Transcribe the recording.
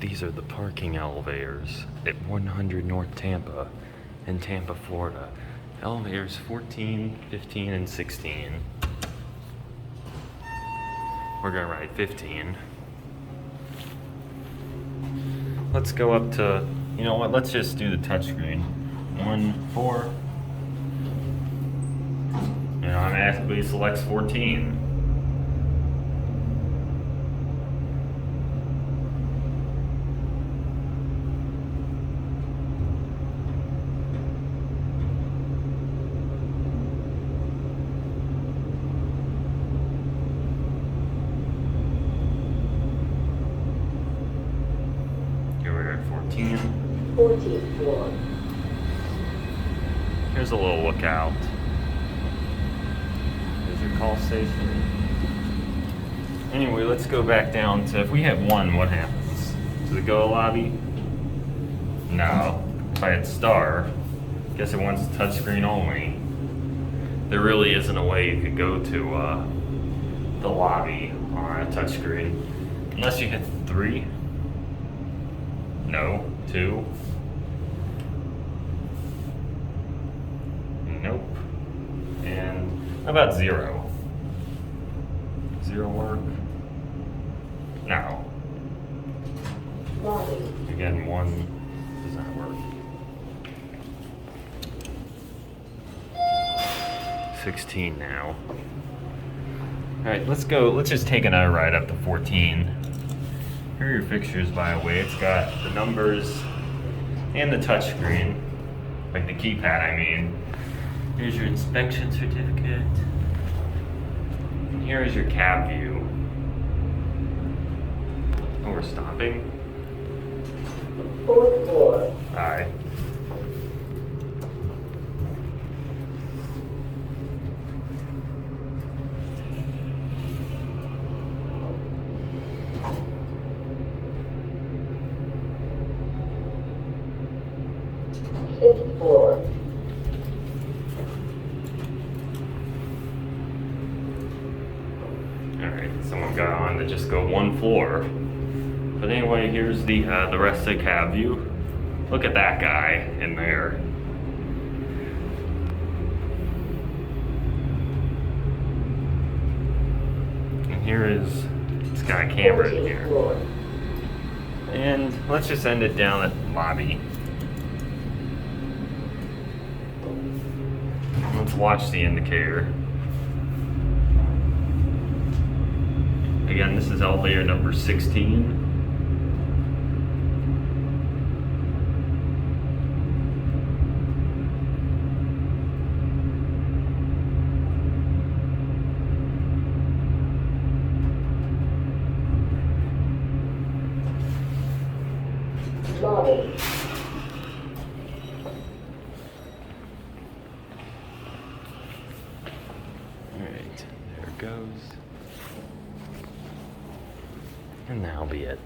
These are the parking elevators at 100 North Tampa in Tampa, Florida. Elevators 14, 15, and 16. We're gonna ride 15. Let's go up to, you know what, let's just do the touchscreen. 1, 4. And automatically selects 14. Here we're at 14. 14th floor. Here's a little lookout. There's your call station. Anyway, let's go back down to, if we hit 1, what happens? Does it go lobby? No. If I hit star, guess it wants touchscreen only. There really isn't a way you could go to the lobby on a touchscreen. Unless you hit 3. No. 2. Nope. And how about 0? 0 work? No. Lobby. Again, 1 does not work. 16 now. Alright, let's go. Let's just take another ride up to 14. Here are your fixtures, by the way. It's got the numbers and the touchscreen. Like the keypad, I mean. Here's your inspection certificate. And here is your cab view. Oh, we're stopping? 4th floor. Alright. Fifth floor. Alright, someone got on to just go 1 floor. But anyway, here's the rest of the cab view. Look at that guy in there. And here is, it's got a camera in 14th here. floor. And let's just end it down at lobby. Let's watch the indicator. Again, this is elevator number 16. Lobby. Alright, there it goes. And that'll be it.